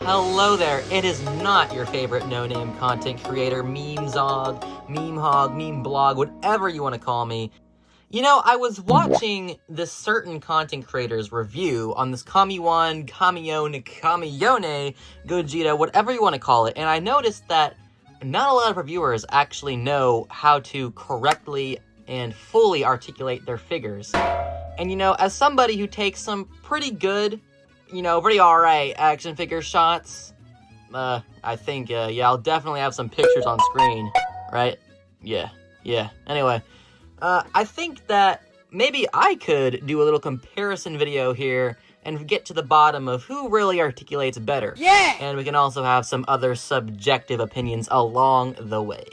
Hello there, it is not your favorite no-name content creator, meme-zog, meme-hog, meme-blog, whatever you want to call me. You know, I was watching this certain content creator's review on this Kamione, Kamione, Gogeta, whatever you want to call it, and I noticed that not a lot of reviewers actually know how to correctly and fully articulate their figures. And you know, as somebody who takes some pretty good, you know, pretty alright action figure shots, I think, yeah, I'll definitely have some pictures on screen, right? Yeah. Anyway, I think that maybe I could do a little comparison video here and get to the bottom of who really articulates better. Yeah! And we can also have some other subjective opinions along the way.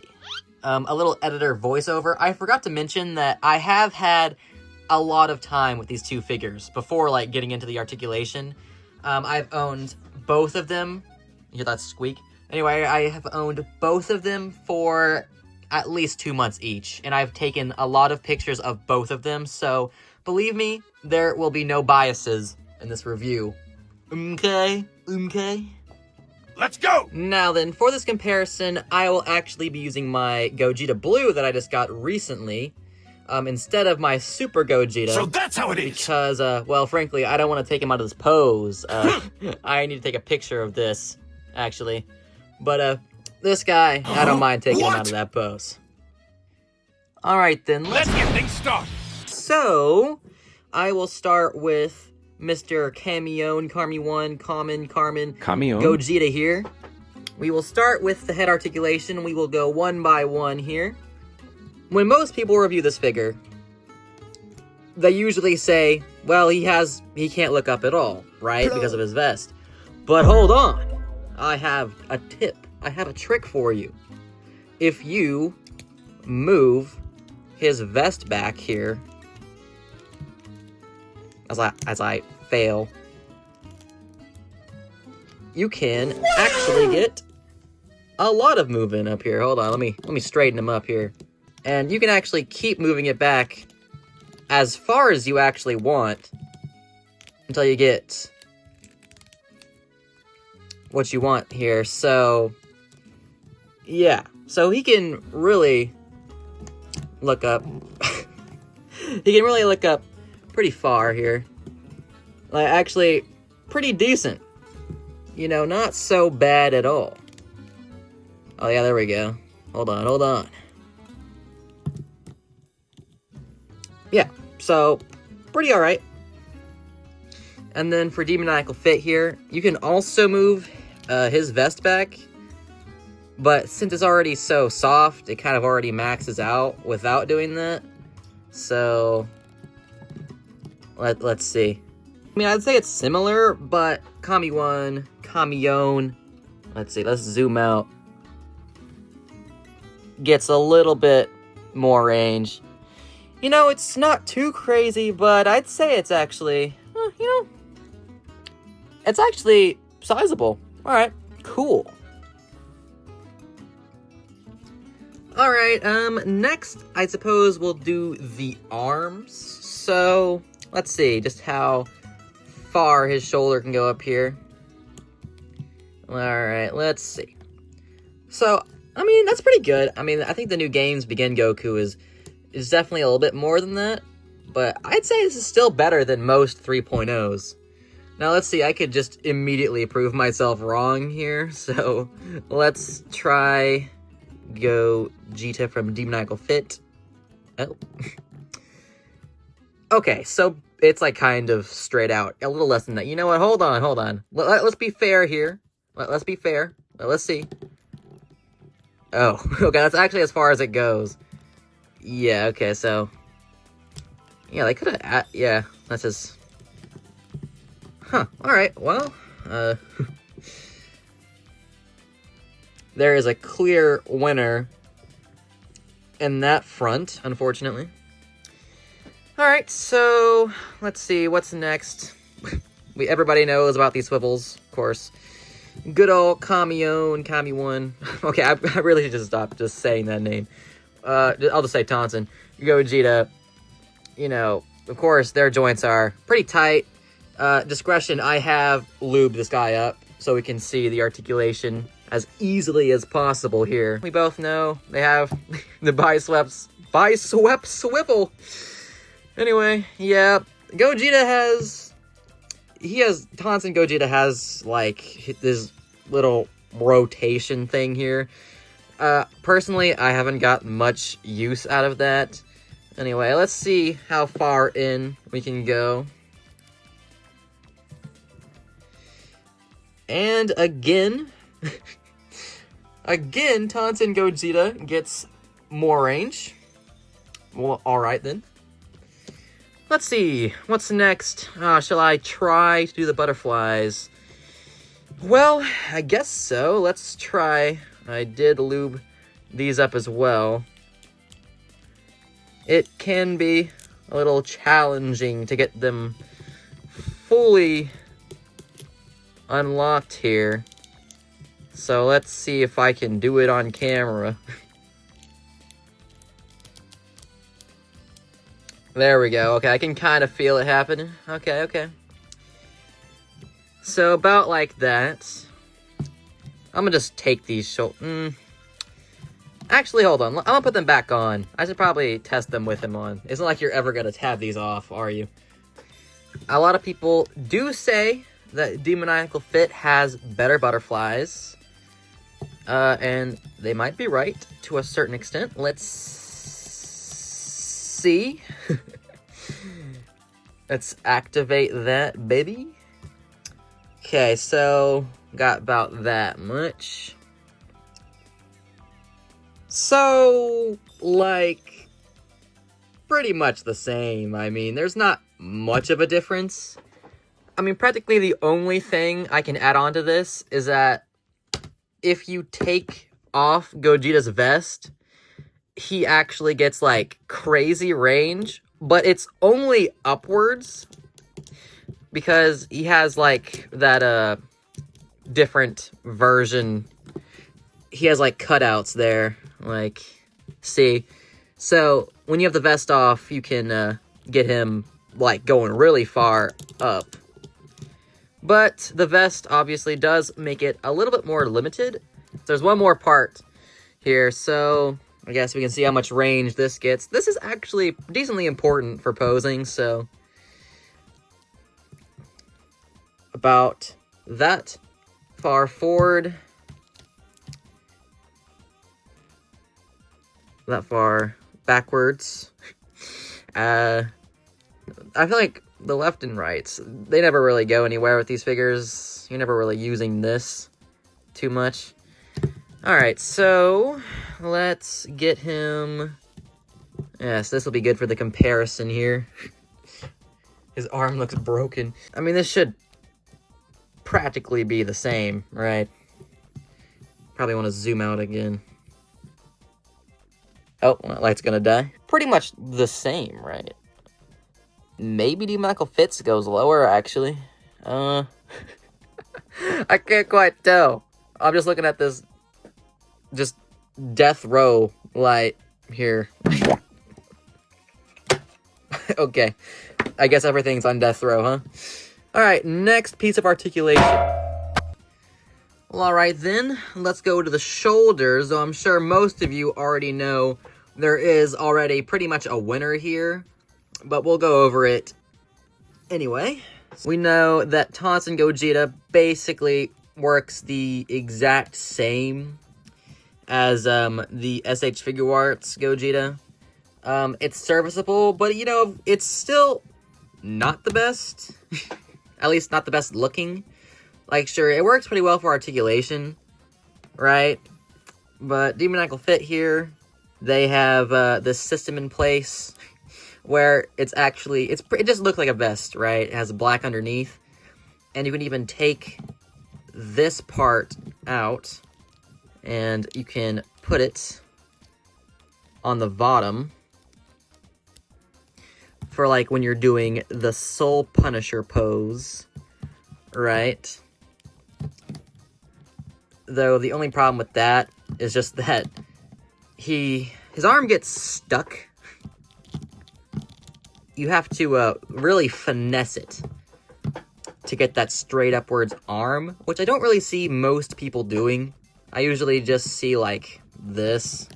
A little editor voiceover. I forgot to mention that I have had a lot of time with these two figures before, like, getting into the articulation. I've owned both of them. You hear that squeak? Anyway, I have owned both of them for at least 2 months each, and I've taken a lot of pictures of both of them, so believe me, there will be no biases in this review. Okay? Let's go! Now then, for this comparison, I will actually be using my Gogeta Blue that I just got recently, instead of my Super Gogeta. So that's how it is! Because, well, frankly, I don't want to take him out of this pose. I need to take a picture of this, actually. But, this guy, I don't mind taking him out of that pose. Alright then, Let's get things started! So, I will start with Mr. Kamione, Carmen, Gogeta here. We will start with the head articulation. We will go one by one here. When most people review this figure, they usually say, well, he can't look up at all, right? Because of his vest. But hold on. I have a tip. I have a trick for you. If you move his vest back here, as I fail, you can actually get a lot of movement up here. Hold on, let me straighten him up here. And you can actually keep moving it back as far as you actually want until you get what you want here. So, yeah. So he can really look up. He can really look up pretty far here. Like, actually, pretty decent. You know, not so bad at all. Oh yeah, there we go. Hold on. Yeah, so, pretty alright. And then for Demonical Fit here, you can also move his vest back. But since it's already so soft, it kind of already maxes out without doing that. So, let's see. I mean, I'd say it's similar, but Kamione, let's see, let's zoom out. Gets a little bit more range. You know, it's not too crazy, but I'd say it's actually, you know, it's actually sizable. Alright, cool. Alright, next, I suppose we'll do the arms. So, let's see, just how far his shoulder can go up here. Alright, let's see. So, I mean, that's pretty good. I mean, I think the new games Begin Goku is definitely a little bit more than that. But I'd say this is still better than most 3.0s. Now, let's see, I could just immediately prove myself wrong here. So, let's try Gogeta from Demonical Fit. Oh. Okay, so it's like kind of straight out. A little less than that. You know what? Hold on. Let's be fair here. Let's be fair. Let's see. Oh, okay, that's actually as far as it goes. Yeah, okay, so. Yeah, they could have. Yeah, that's just. Huh, alright, well. There is a clear winner in that front, unfortunately. Alright, so let's see, what's next? Everybody knows about these swivels, of course. Good old Kamione. Okay, I really should just stop just saying that name. I'll just say Tonson. Gogeta, you know, of course, their joints are pretty tight. Discretion, I have lubed this guy up. so we can see the articulation as easily as possible here. We both know they have the biswept swivel. Anyway, yeah, Gogeta has, Tonson Gogeta has, like, this little rotation thing here. Personally, I haven't got much use out of that. Anyway, let's see how far in we can go. And again, Tonson Gogeta gets more range. Well, alright then. Let's see, what's next? Shall I try to do the butterflies? Well, I guess so. Let's try. I did lube these up as well. It can be a little challenging to get them fully unlocked here. So let's see if I can do it on camera. There we go. Okay, I can kind of feel it happening. Okay. So about like that. I'm gonna just take these Actually, hold on. I'm gonna put them back on. I should probably test them with them on. It's not like you're ever gonna have these off, are you? A lot of people do say that Demonical Fit has better butterflies. And they might be right to a certain extent. Let's see. Let's activate that, baby. Okay, so got about that much. So, like, pretty much the same. I mean, there's not much of a difference. I mean, practically the only thing I can add on to this is that if you take off Gogeta's vest, he actually gets, like, crazy range, but it's only upwards because he has, like, that, different version. He has, like, cutouts there, like, see? So, when you have the vest off, you can, get him, like, going really far up. But the vest obviously does make it a little bit more limited. There's one more part here, so I guess we can see how much range this gets. This is actually decently important for posing, so about that far forward. That far backwards. I feel like the left and rights, they never really go anywhere with these figures. You're never really using this too much. Alright, so let's get him. Yes, this will be good for the comparison here. His arm looks broken. I mean, this should practically be the same, right? Probably want to zoom out again. Oh, that light's gonna die. Pretty much the same, right? Maybe Demonical Fits goes lower, actually. I can't quite tell. I'm just looking at this, just death row light here. Okay. I guess everything's on death row, huh? Alright, next piece of articulation. Well, alright then, let's go to the shoulders, though I'm sure most of you already know there is already pretty much a winner here, but we'll go over it anyway. We know that Tonson Gogeta basically works the exact same as the SH Figure Arts Gogeta. It's serviceable, but you know, it's still not the best. At least not the best looking. Like, sure, it works pretty well for articulation, right? But Demonical Fit here, they have this system in place where it's actually, it just looks like a vest, right? It has black underneath. And you can even take this part out and you can put it on the bottom for like when you're doing the Soul Punisher pose, right? Though the only problem with that is just that his arm gets stuck. You have to really finesse it to get that straight upwards arm, which I don't really see most people doing. I usually just see, like, this,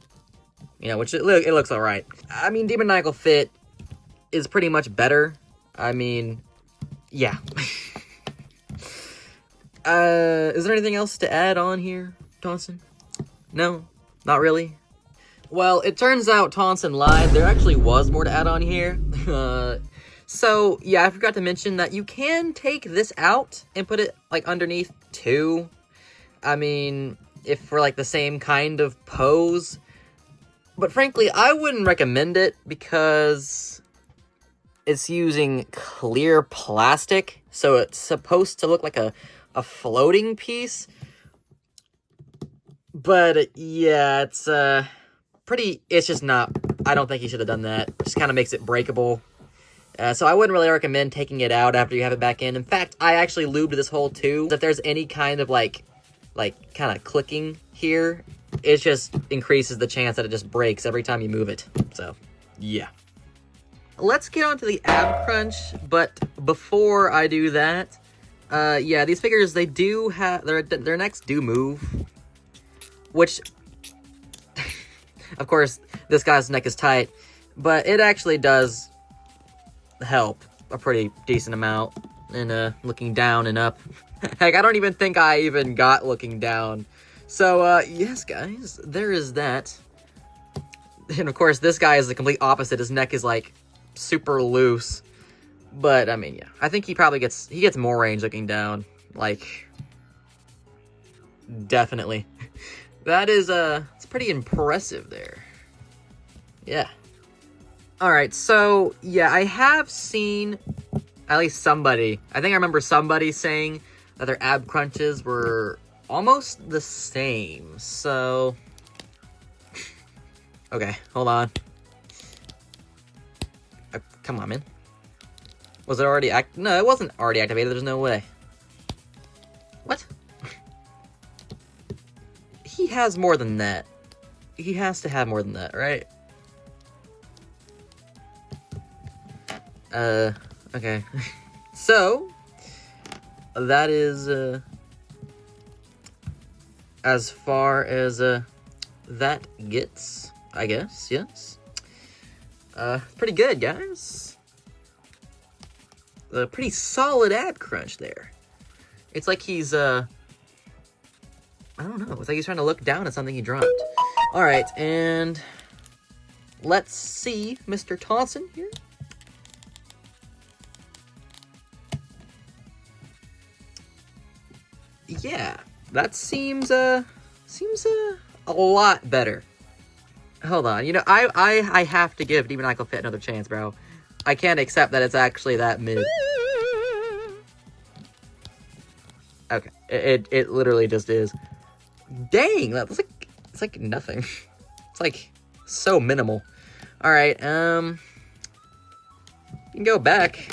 you know, which it looks alright. I mean, Demonical Fit is pretty much better. I mean, yeah. Is there anything else to add on here, Tonson? No? Not really? Well, it turns out Tonson lied. There actually was more to add on here. So, yeah, I forgot to mention that you can take this out and put it, like, underneath, too. I mean, if for, like, the same kind of pose. But frankly, I wouldn't recommend it because it's using clear plastic. So it's supposed to look like a floating piece. But, yeah, it's just not, I don't think he should have done that. It just kind of makes it breakable. So I wouldn't really recommend taking it out after you have it back in. In fact, I actually lubed this hole too. If there's any kind of like kind of clicking here, it just increases the chance that it just breaks every time you move it. So, yeah. Let's get on to the ab crunch, but before I do that, yeah, these figures, they do have, their necks do move, which, of course, this guy's neck is tight, but it actually does help a pretty decent amount in looking down and up. Heck, I don't even think I even got looking down. So, yes, guys, there is that. And, of course, this guy is the complete opposite. His neck is, like, super loose. But, I mean, yeah. I think he probably gets more range looking down. Like, definitely. That is, it's pretty impressive there. Yeah. Alright, so, yeah, I have seen at least somebody, I think I remember somebody saying that their ab crunches were almost the same, so, okay, hold on. Come on, man. Was it already no, it wasn't already activated, there's no way. What? He has more than that. He has to have more than that, right? Okay. So, that is, as far as, that gets, I guess, yes. Pretty good, guys. A pretty solid ab crunch there. It's like he's, I don't know, it's like he's trying to look down at something he dropped. Alright, and let's see Mr. Tonson here. Yeah, that seems a lot better. Hold on, you know, I have to give Demonical Fit another chance, bro. I can't accept that it's actually that mid. Okay, it literally just is. Dang, that's like, it's like nothing. It's like so minimal. All right, you can go back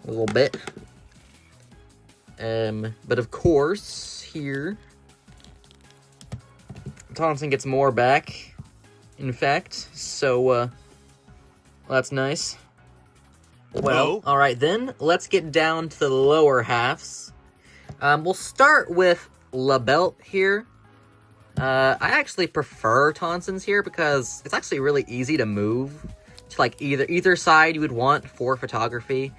a little bit. But of course, here, Tonson gets more back, in fact, so, well, that's nice. Well, alright then, let's get down to the lower halves. We'll start with La Belt here. I actually prefer Tonson's here because it's actually really easy to move to, like, either side you would want for photography.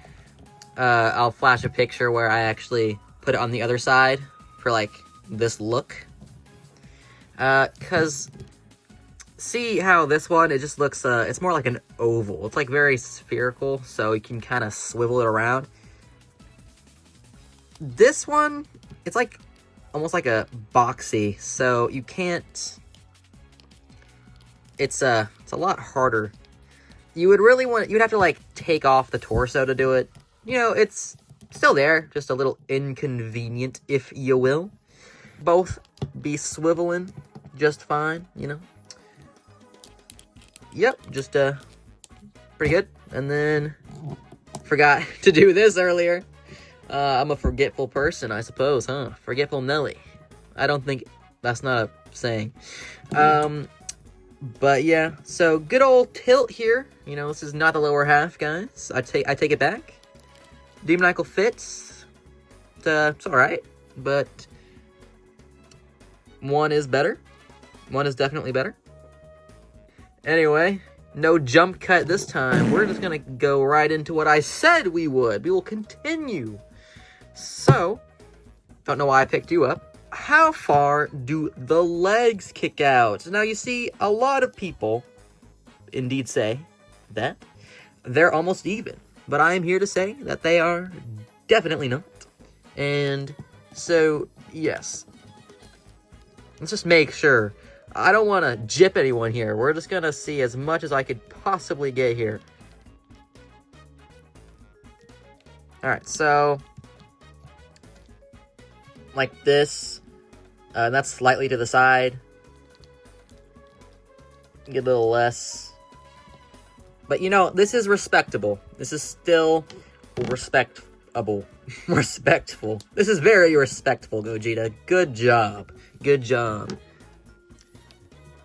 I'll flash a picture where I actually put it on the other side for, like, this look. 'Cause, see how this one, it just looks, it's more like an oval. It's, like, very spherical, so you can kind of swivel it around. This one, it's, like, almost like a boxy, so you can't, it's a lot harder. You would really want, you'd have to, like, take off the torso to do it. You know, it's still there, just a little inconvenient, if you will. Both be swiveling just fine, you know. Yep, just, pretty good. And then, forgot to do this earlier. I'm a forgetful person, I suppose, huh? Forgetful Nelly. I don't think, that's not a saying. But yeah, so good old tilt here. You know, this is not the lower half, guys. I take it back. Demonical Fits, it's alright, but one is better. One is definitely better. Anyway, no jump cut this time. We're just gonna go right into what I said we would. We will continue. So, don't know why I picked you up. How far do the legs kick out? Now, you see, a lot of people indeed say that they're almost even. But I am here to say that they are definitely not. And so, yes. Let's just make sure. I don't want to jip anyone here. We're just going to see as much as I could possibly get here. Alright, so like this. That's slightly to the side. Get a little less. But, you know, this is respectable. This is still respectable. Respectful. This is very respectful, Gogeta. Good job. Good job.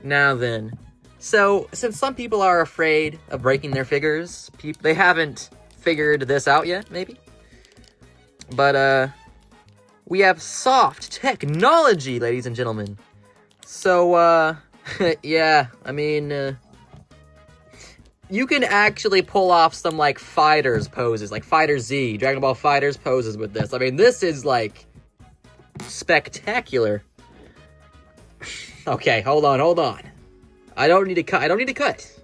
Now then. So, since some people are afraid of breaking their figures, they haven't figured this out yet, maybe? But, we have soft technology, ladies and gentlemen. So, yeah, I mean, you can actually pull off some, like, Fighters poses, like Fighter Z, Dragon Ball Fighters poses with this. I mean, this is, like, spectacular. Okay, hold on. I don't need to cut.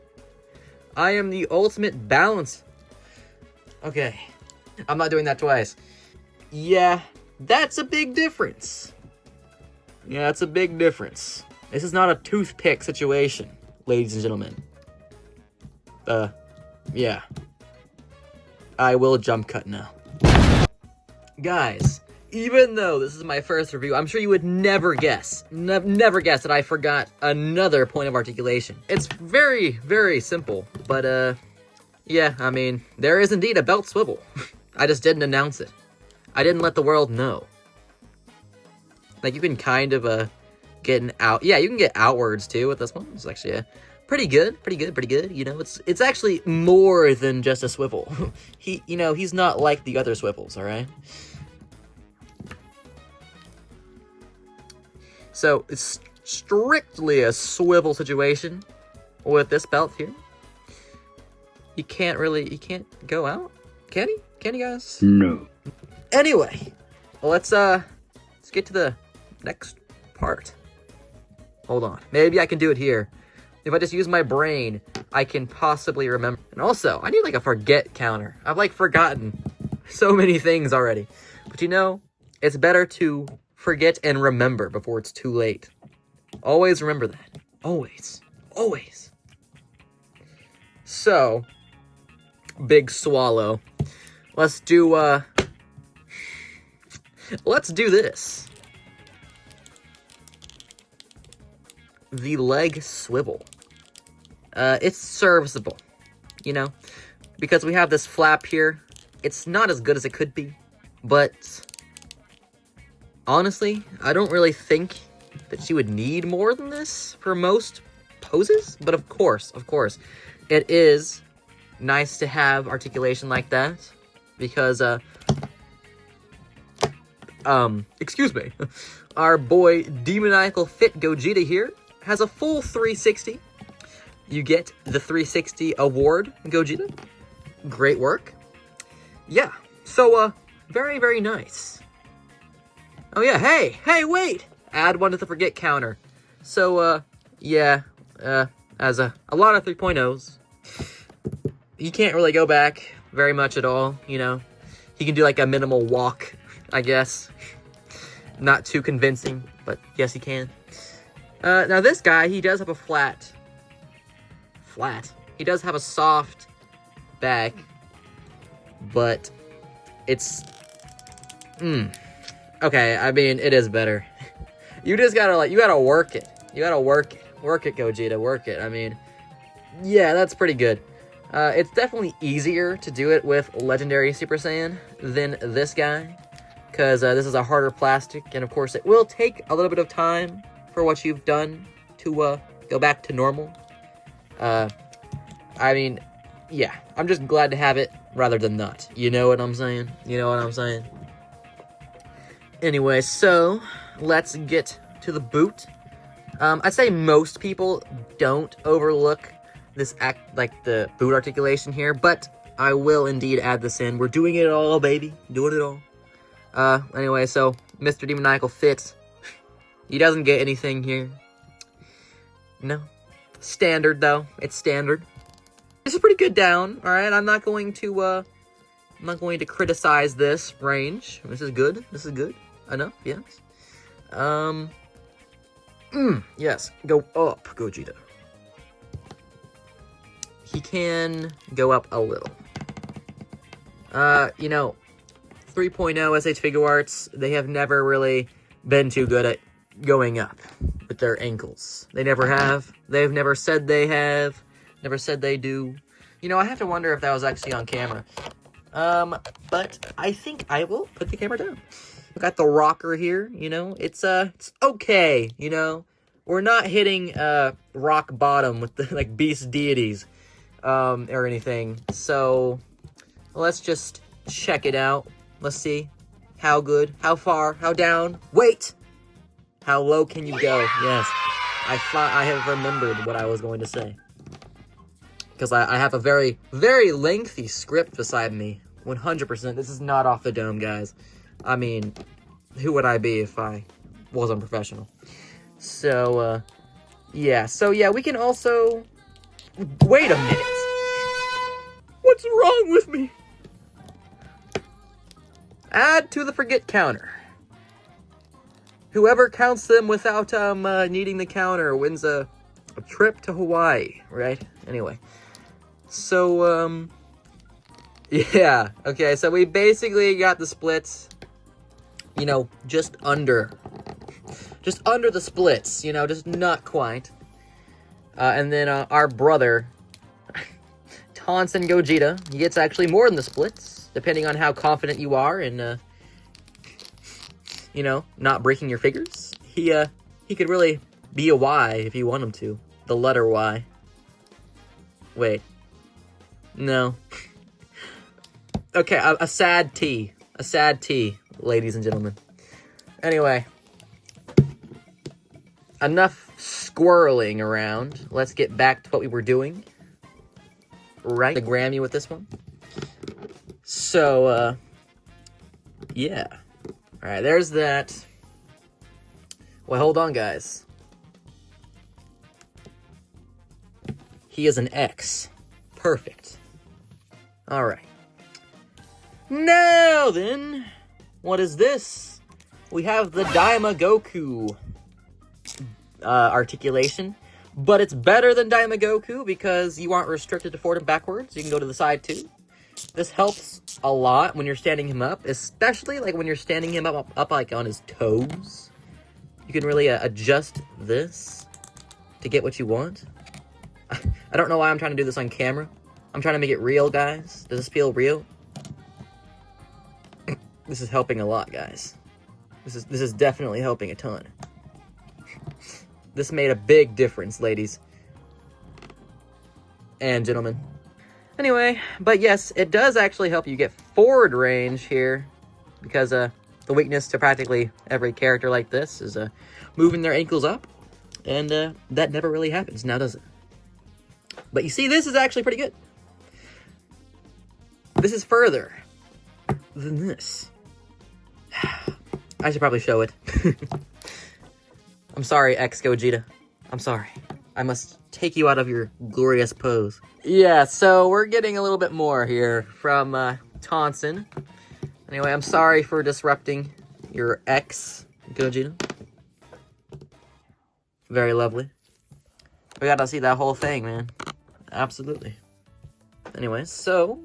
I am the ultimate balance. Okay, I'm not doing that twice. Yeah, that's a big difference. Yeah, that's a big difference. This is not a toothpick situation, ladies and gentlemen. Yeah. I will jump cut now. Guys, even though this is my first review, I'm sure you would never guess, never guess that I forgot another point of articulation. It's very, very simple, but, yeah, I mean, there is indeed a belt swivel. I just didn't announce it. I didn't let the world know. Like, you can kind of, get an out. Yeah, you can get outwards, too, with this one. It's actually, pretty good. You know, it's actually more than just a swivel. He's not like the other swivels, alright? So, it's strictly a swivel situation with this belt here. You can't go out? Can he? Can you guys? No. Anyway, well, let's get to the next part. Hold on. Maybe I can do it here. If I just use my brain, I can possibly remember. And also, I need, like, a forget counter. I've, like, forgotten so many things already. But, you know, it's better to forget and remember before it's too late. Always remember that. Always. Always. So, big swallow. Let's do this. The leg swivel. It's serviceable, you know, because we have this flap here. It's not as good as it could be, but honestly, I don't really think that you would need more than this for most poses. But of course, it is nice to have articulation like that because, excuse me, our boy Demonical Fit Gogeta here has a full 360. You get the 360 award, Gogeta. Great work. Yeah, so, very, very nice. Oh yeah, hey, wait! Add one to the forget counter. So, yeah, as a lot of 3.0s, you can't really go back very much at all, you know. He can do, like, a minimal walk, I guess. Not too convincing, but yes, he can. Now this guy, he does have a flat. He does have a soft back, but it's, okay, I mean, it is better. You just gotta, like, you gotta work it. Work it, Gogeta, work it. I mean, yeah, that's pretty good. It's definitely easier to do it with Legendary Super Saiyan than this guy, because this is a harder plastic, and of course it will take a little bit of time for what you've done to go back to normal. I mean, yeah, I'm just glad to have it rather than not. You know what I'm saying? You know what I'm saying? Anyway, so let's get to the boot. I'd say most people don't overlook this the boot articulation here, but I will indeed add this in. We're doing it all, baby. Doing it all. Anyway, so Mr. Demonical Fit, he doesn't get anything here. No. Standard, though. It's standard. This is pretty good down, alright? I'm not going to criticize this range. This is good. This is good. Enough, yes. Yes. Go up, Gogeta. He can go up a little. You know, 3.0 SH Figure Arts, they have never really been too good at going up with their ankles. They never have. They've never said they have. Never said they do. You know, I have to wonder if that was actually on camera. But I think I will put the camera down. We got the rocker here, you know. It's okay, you know. We're not hitting rock bottom with the like beast deities or anything. So let's just check it out. Let's see how good, how far, how down. Wait, how low can you go? Yes, I have remembered what I was going to say because I have a very, very lengthy script beside me. 100%. This is not off the dome, guys. I mean, who would I be if I wasn't professional? So, yeah. So, yeah, we can also... Wait a minute. What's wrong with me? Add to the forget counter. Whoever counts them without needing the counter wins a trip to Hawaii, right? Anyway. So, yeah. Okay, so we basically got the splits, you know, just under the splits, you know, just not quite. And then our brother, Tonson Gogeta, he gets actually more than the splits, depending on how confident you are in, you know, not breaking your figures. He could really be a Y if you want him to. The letter Y. Wait. No. Okay, a sad T. A sad T, ladies and gentlemen. Anyway. Enough squirreling around. Let's get back to what we were doing. Right? The Grammy with this one. So, yeah. Alright, there's that. Well, hold on, guys. He is an X. Perfect. Alright. Now then, what is this? We have the Daima Goku articulation, but it's better than Daima Goku because you aren't restricted to forward and backwards. You can go to the side too. This helps a lot when you're standing him up, especially like when you're standing him up like on his toes. You can really adjust this to get what you want. I don't know why I'm trying to do this on camera. I'm trying to make it real, guys. Does this feel real? This is helping a lot, guys. This is definitely helping a ton. This made a big difference, ladies and gentlemen. Anyway, but yes, it does actually help you get forward range here, because the weakness to practically every character like this is moving their ankles up, and that never really happens now, does it? But you see, this is actually pretty good. This is further than this. I should probably show it. I'm sorry, ex-Gogeta. I'm sorry. I must take you out of your glorious pose. Yeah, so we're getting a little bit more here from Tonson. Anyway, I'm sorry for disrupting your ex-Gogeta. Very lovely. We gotta see that whole thing, man. Absolutely. Anyway, so...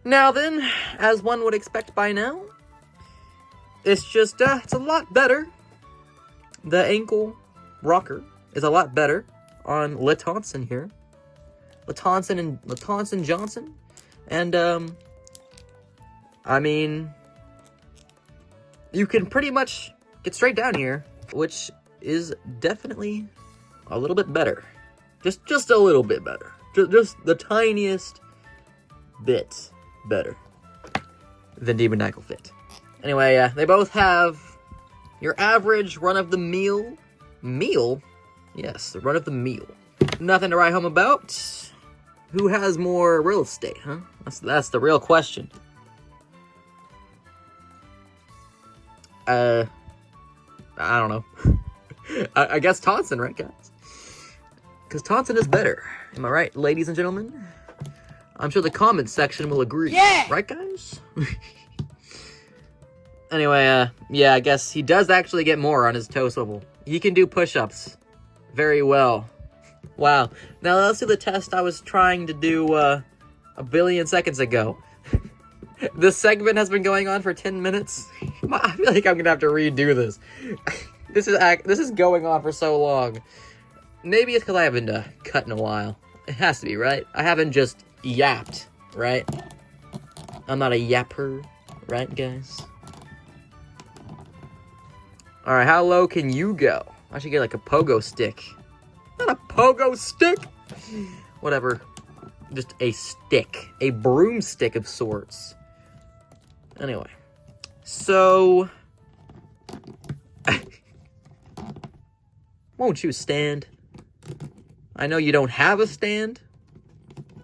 Now then, as one would expect by now, it's just, it's a lot better. The ankle rocker is a lot better on Latonson here. Latonson Johnson. And, I mean, you can pretty much get straight down here, which is definitely a little bit better. Just a little bit better. Just the tiniest bit better than Demonical Fit. Anyway, they both have your average run-of-the-meal meal. Yes, the run-of-the-meal. Nothing to write home about. Who has more real estate, huh? That's the real question. I don't know. I guess Tonson, right, guys? Because Tonson is better. Am I right, ladies and gentlemen? I'm sure the comments section will agree. Yeah! Right, guys? Anyway, yeah, I guess he does actually get more on his toe swivel. He can do push-ups very well. Wow. Now let's do the test I was trying to do a billion seconds ago. This segment has been going on for 10 minutes. I feel like I'm going to have to redo this. This is going on for so long. Maybe it's because I haven't cut in a while. It has to be, right? I haven't just yapped, right? I'm not a yapper, right, guys? Alright, how low can you go? I should get like a pogo stick. Not a pogo stick! Whatever. Just a stick. A broomstick of sorts. Anyway. So... won't you stand? I know you don't have a stand.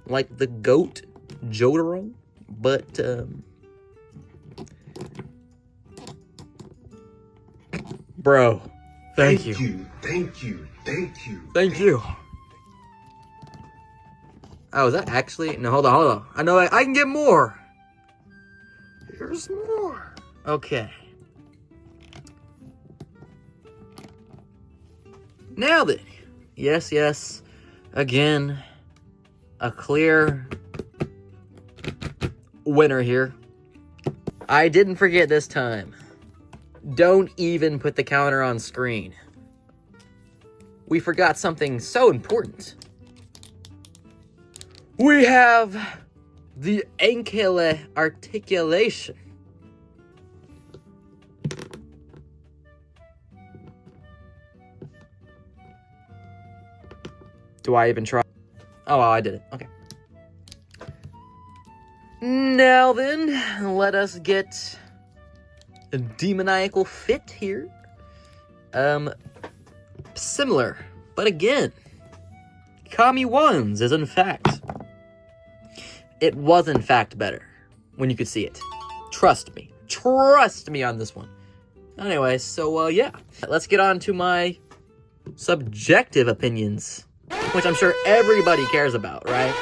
Like the goat, Jotaro. But, bro. Thank you. Thank you. Thank you. Oh, is that actually... No, hold on. I know I can get more. Here's more. Okay. Nailed it. Yes. Again, a clear winner here. I didn't forget this time. Don't even put the counter on screen. We forgot something so important. We have the ankle articulation. Do I even try? Oh, I did it. Okay. Now then, let us get a demoniacal fit here. Similar, but again, Kami ones is in fact. It was in fact better when you could see it. Trust me. Trust me on this one. Anyway, so yeah. Let's get on to my subjective opinions, which I'm sure everybody cares about, right?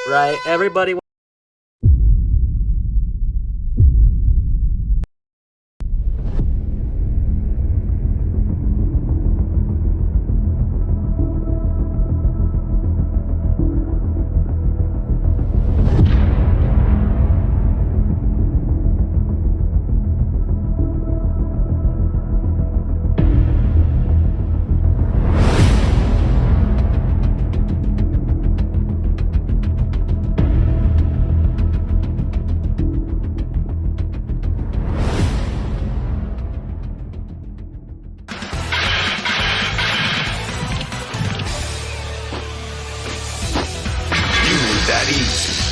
Right? Everybody. That easy.